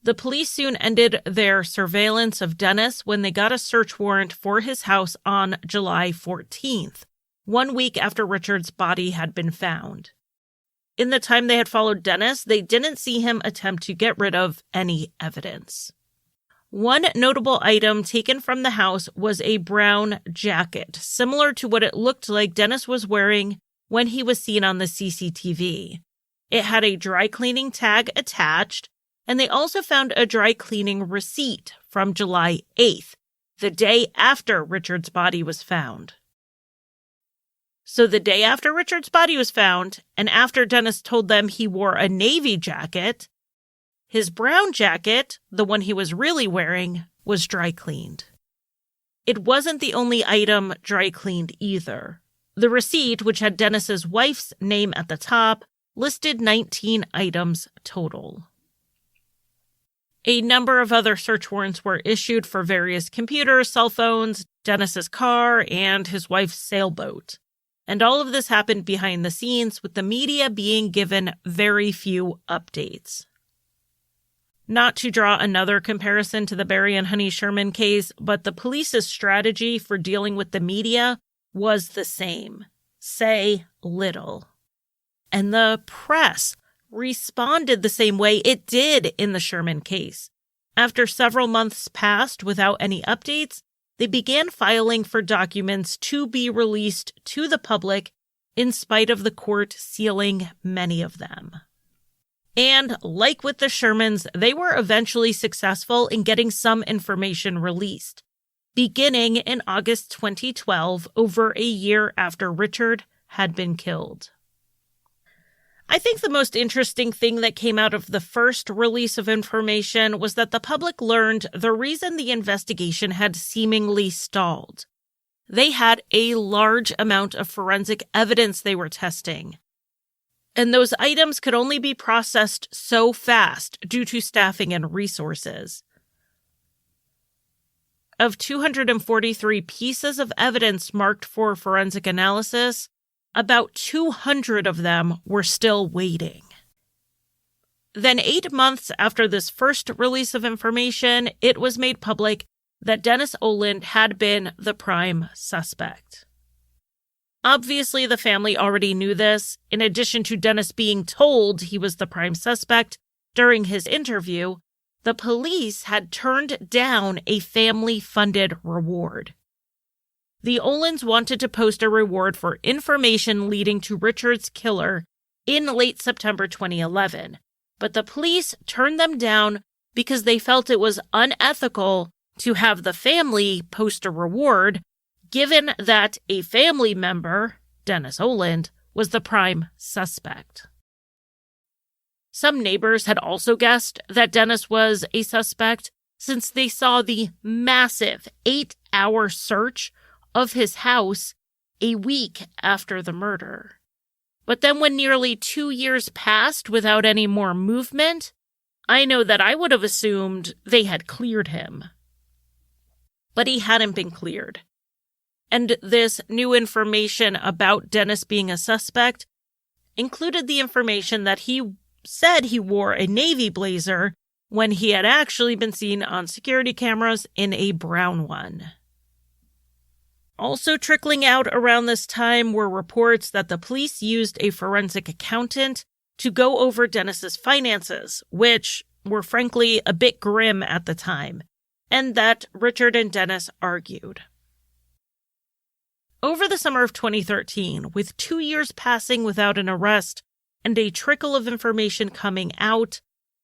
The police soon ended their surveillance of Dennis when they got a search warrant for his house on July 14th, 1 week after Richard's body had been found. In the time they had followed Dennis, they didn't see him attempt to get rid of any evidence. One notable item taken from the house was a brown jacket, similar to what it looked like Dennis was wearing when he was seen on the CCTV. It had a dry cleaning tag attached, and they also found a dry cleaning receipt from July 8th, the day after Richard's body was found. So the day after Richard's body was found, and after Dennis told them he wore a navy jacket, his brown jacket, the one he was really wearing, was dry cleaned. It wasn't the only item dry cleaned either. The receipt, which had Dennis's wife's name at the top, listed 19 items total. A number of other search warrants were issued for various computers, cell phones, Dennis's car, and his wife's sailboat. And all of this happened behind the scenes, with the media being given very few updates. Not to draw another comparison to the Barry and Honey Sherman case, but the police's strategy for dealing with the media was the same. Say little. And the press responded the same way it did in the Sherman case. After several months passed without any updates, they began filing for documents to be released to the public in spite of the court sealing many of them. And like with the Shermans, they were eventually successful in getting some information released, beginning in August 2012, over a year after Richard had been killed. I think the most interesting thing that came out of the first release of information was that the public learned the reason the investigation had seemingly stalled. They had a large amount of forensic evidence they were testing, and those items could only be processed so fast due to staffing and resources. Of 243 pieces of evidence marked for forensic analysis, about 200 of them were still waiting. Then 8 months after this first release of information, it was made public that Dennis Oland had been the prime suspect. Obviously, the family already knew this. In addition to Dennis being told he was the prime suspect during his interview, the police had turned down a family-funded reward. The Olands wanted to post a reward for information leading to Richard's killer in late September 2011, but the police turned them down because they felt it was unethical to have the family post a reward, given that a family member, Dennis Oland, was the prime suspect. Some neighbors had also guessed that Dennis was a suspect since they saw the massive 8-hour search of his house a week after the murder. But then when nearly 2 years passed without any more movement, I know that I would have assumed they had cleared him. But he hadn't been cleared. And this new information about Dennis being a suspect included the information that he said he wore a navy blazer when he had actually been seen on security cameras in a brown one. Also trickling out around this time were reports that the police used a forensic accountant to go over Dennis's finances, which were frankly a bit grim at the time, and that Richard and Dennis argued. Over the summer of 2013, with 2 years passing without an arrest and a trickle of information coming out,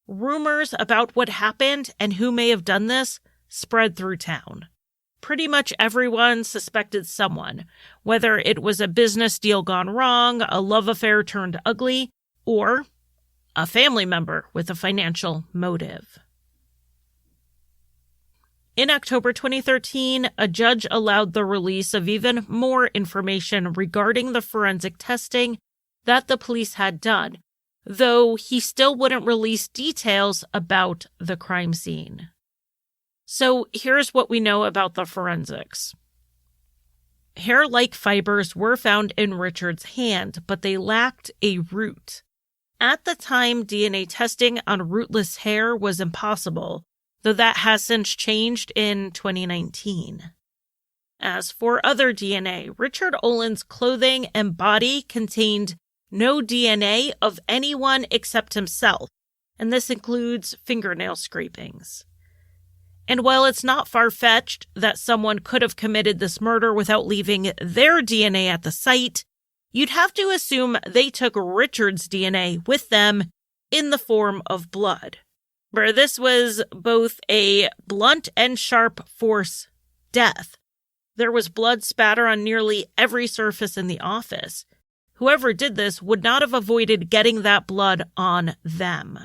rumors about what happened and who may have done this spread through town. Pretty much everyone suspected someone, whether it was a business deal gone wrong, a love affair turned ugly, or a family member with a financial motive. In October 2013, a judge allowed the release of even more information regarding the forensic testing that the police had done, though he still wouldn't release details about the crime scene. So here's what we know about the forensics. Hair-like fibers were found in Richard's hand, but they lacked a root. At the time, DNA testing on rootless hair was impossible, though that has since changed in 2019. As for other DNA, Richard Oland's clothing and body contained no DNA of anyone except himself, and this includes fingernail scrapings. And while it's not far-fetched that someone could have committed this murder without leaving their DNA at the site, you'd have to assume they took Richard's DNA with them in the form of blood. Where this was both a blunt and sharp force death. There was blood spatter on nearly every surface in the office. Whoever did this would not have avoided getting that blood on them.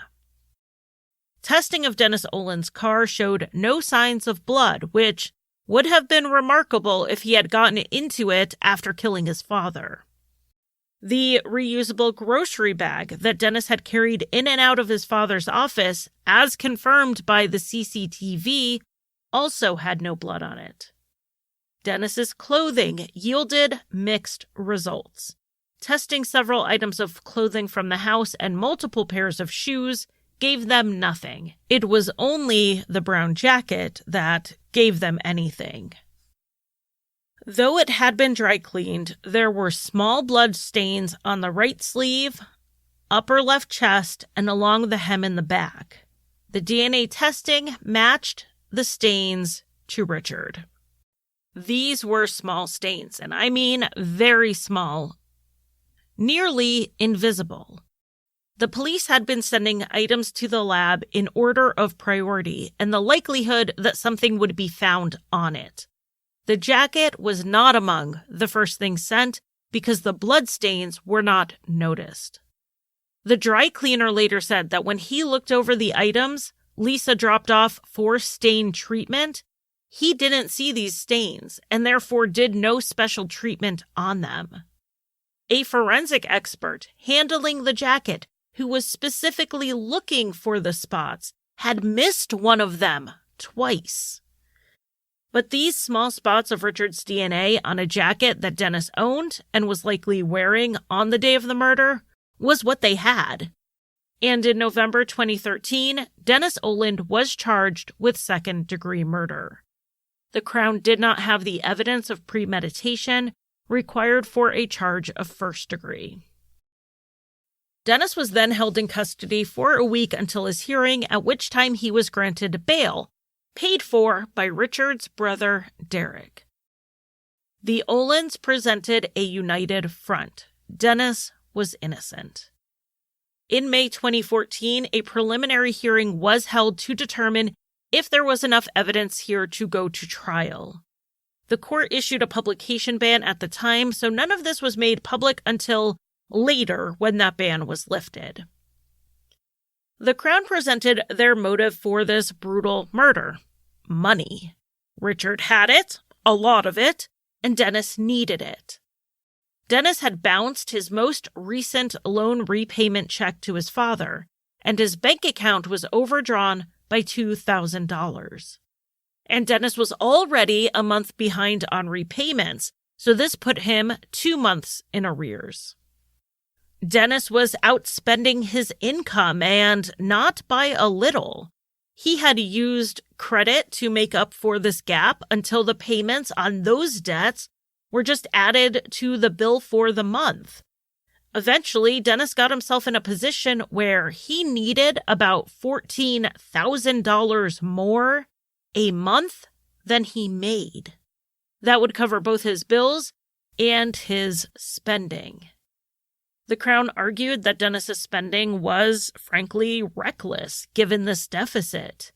Testing of Dennis Oland's car showed no signs of blood, which would have been remarkable if he had gotten into it after killing his father. The reusable grocery bag that Dennis had carried in and out of his father's office, as confirmed by the CCTV, also had no blood on it. Dennis's clothing yielded mixed results. Testing several items of clothing from the house and multiple pairs of shoes gave them nothing. It was only the brown jacket that gave them anything. Though it had been dry cleaned, there were small blood stains on the right sleeve, upper left chest, and along the hem in the back. The DNA testing matched the stains to Richard. These were small stains, and I mean very small, nearly invisible. The police had been sending items to the lab in order of priority and the likelihood that something would be found on it. The jacket was not among the first things sent because the bloodstains were not noticed. The dry cleaner later said that when he looked over the items Lisa dropped off for stain treatment, he didn't see these stains and therefore did no special treatment on them. A forensic expert handling the jacket, who was specifically looking for the spots, had missed one of them twice. But these small spots of Richard's DNA on a jacket that Dennis owned and was likely wearing on the day of the murder was what they had. And in November 2013, Dennis Oland was charged with second-degree murder. The Crown did not have the evidence of premeditation required for a charge of first degree. Dennis was then held in custody for a week until his hearing, at which time he was granted bail, paid for by Richard's brother, Derek. The Olands presented a united front. Dennis was innocent. In May 2014, a preliminary hearing was held to determine if there was enough evidence here to go to trial. The court issued a publication ban at the time, so none of this was made public until later when that ban was lifted. The Crown presented their motive for this brutal murder: money. Richard had it, a lot of it, and Dennis needed it. Dennis had bounced his most recent loan repayment check to his father, and his bank account was overdrawn by $2,000. And Dennis was already a month behind on repayments, so this put him 2 months in arrears. Dennis was outspending his income, and not by a little. He had used credit to make up for this gap until the payments on those debts were just added to the bill for the month. Eventually, Dennis got himself in a position where he needed about $14,000 more a month than he made. That would cover both his bills and his spending. The Crown argued that Dennis's spending was, frankly, reckless given this deficit.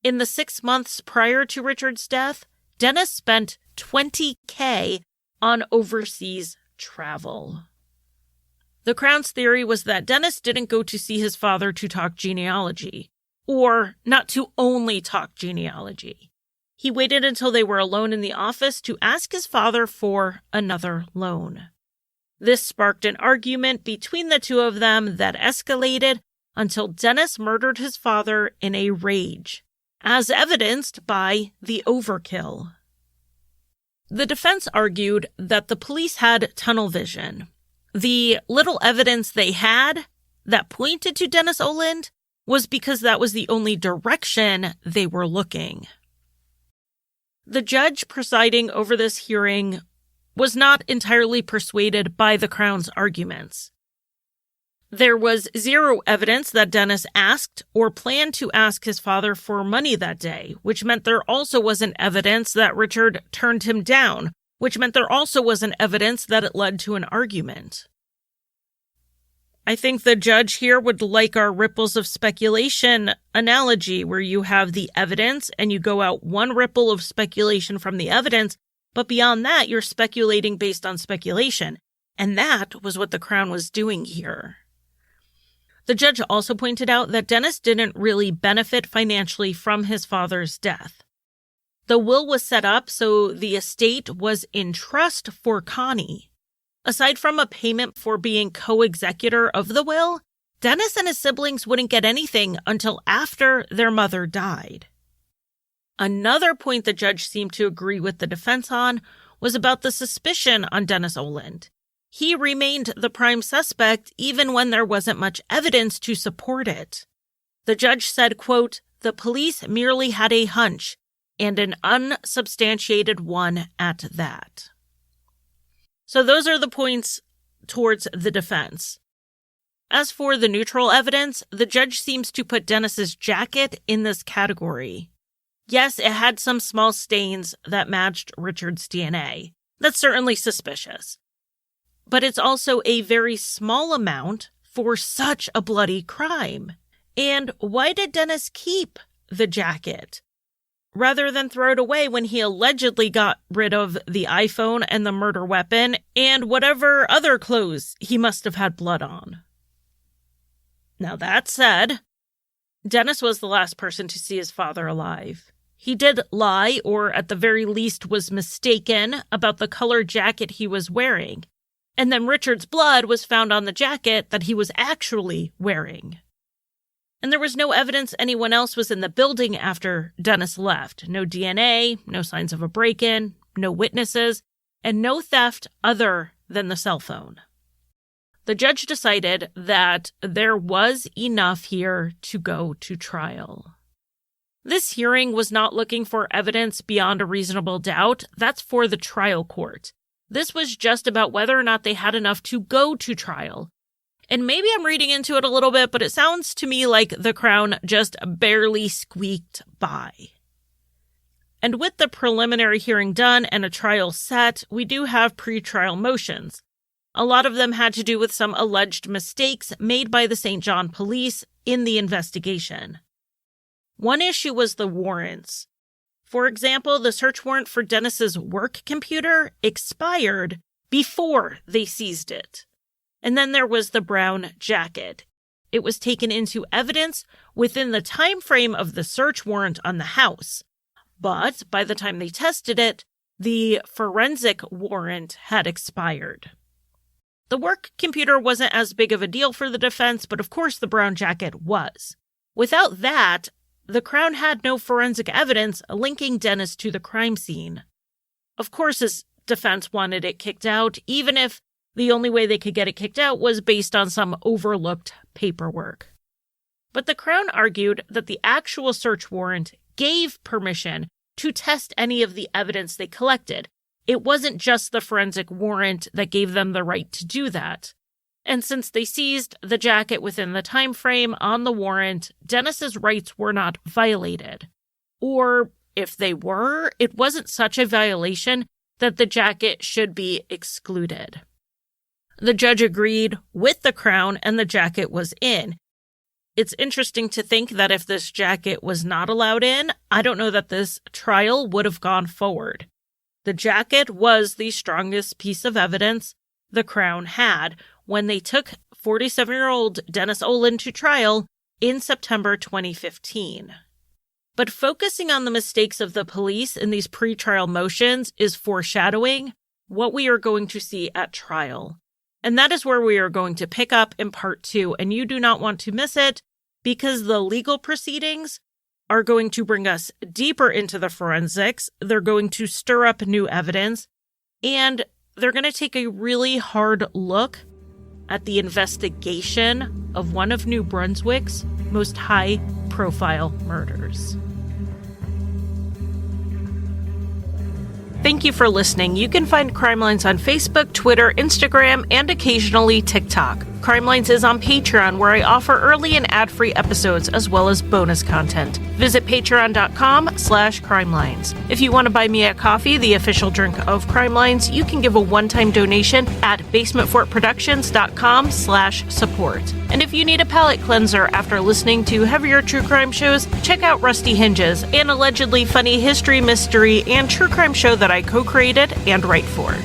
In the 6 months prior to Richard's death, Dennis spent $20,000 on overseas travel. The Crown's theory was that Dennis didn't go to see his father to talk genealogy, or not to only talk genealogy. He waited until they were alone in the office to ask his father for another loan. This sparked an argument between the two of them that escalated until Dennis murdered his father in a rage, as evidenced by the overkill. The defense argued that the police had tunnel vision. The little evidence they had that pointed to Dennis Oland was because that was the only direction they were looking. The judge presiding over this hearing was not entirely persuaded by the Crown's arguments. There was zero evidence that Dennis asked or planned to ask his father for money that day, which meant there also wasn't evidence that Richard turned him down, which meant there also wasn't evidence that it led to an argument. I think the judge here would like our ripples of speculation analogy, where you have the evidence and you go out one ripple of speculation from the evidence, but beyond that, you're speculating based on speculation. And that was what the Crown was doing here. The judge also pointed out that Dennis didn't really benefit financially from his father's death. The will was set up so the estate was in trust for Connie. Aside from a payment for being co-executor of the will, Dennis and his siblings wouldn't get anything until after their mother died. Another point the judge seemed to agree with the defense on was about the suspicion on Dennis Oland. He remained the prime suspect even when there wasn't much evidence to support it. The judge said, quote, "The police merely had a hunch, and an unsubstantiated one at that." So those are the points towards the defense. As for the neutral evidence, the judge seems to put Dennis's jacket in this category. Yes, it had some small stains that matched Richard's DNA. That's certainly suspicious. But it's also a very small amount for such a bloody crime. And why did Dennis keep the jacket rather than throw it away when he allegedly got rid of the iPhone and the murder weapon and whatever other clothes he must have had blood on? Now, that said, Dennis was the last person to see his father alive. He did lie, or at the very least was mistaken about the color jacket he was wearing. And then Richard's blood was found on the jacket that he was actually wearing. And there was no evidence anyone else was in the building after Dennis left. No DNA, no signs of a break-in, no witnesses, and no theft other than the cell phone. the judge decided that there was enough here to go to trial. This hearing was not looking for evidence beyond a reasonable doubt. That's for the trial court. This was just about whether or not they had enough to go to trial. And maybe I'm reading into it a little bit, but it sounds to me like the Crown just barely squeaked by. And with the preliminary hearing done and a trial set, we do have pretrial motions. A lot of them had to do with some alleged mistakes made by the St. John police in the investigation. One issue was the warrants. For example, the search warrant for Dennis's work computer expired before they seized it. And then there was the brown jacket. It was taken into evidence within the time frame of the search warrant on the house. But by the time they tested it, the forensic warrant had expired. The work computer wasn't as big of a deal for the defense, but of course the brown jacket was. Without that, the Crown had no forensic evidence linking Dennis to the crime scene. Of course, his defense wanted it kicked out, even if the only way they could get it kicked out was based on some overlooked paperwork. But the Crown argued that the actual search warrant gave permission to test any of the evidence they collected. It wasn't just the forensic warrant that gave them the right to do that. And since they seized the jacket within the time frame on the warrant, Dennis's rights were not violated. Or if they were, it wasn't such a violation that the jacket should be excluded. The judge agreed with the Crown and the jacket was in. It's interesting to think that if this jacket was not allowed in, I don't know that this trial would have gone forward. The jacket was the strongest piece of evidence the Crown had when they took 47-year-old Dennis Oland to trial in September 2015. But focusing on the mistakes of the police in these pretrial motions is foreshadowing what we are going to see at trial. And that is where we are going to pick up in part 2, and you do not want to miss it because the legal proceedings are going to bring us deeper into the forensics. They're going to stir up new evidence, and they're going to take a really hard look at the investigation of one of New Brunswick's most high-profile murders. Thank you for listening. You can find Crime Lines on Facebook, Twitter, Instagram, and occasionally TikTok. Crime Lines is on Patreon, where I offer early and ad-free episodes as well as bonus content. Visit patreon.com/crimelines. If you want to buy me a coffee, the official drink of Crime Lines, you can give a one-time donation at basementfortproductions.com/support. And if you need a palate cleanser after listening to heavier true crime shows, check out Rusty Hinges, an allegedly funny history, mystery, and true crime show that I co-created and write for.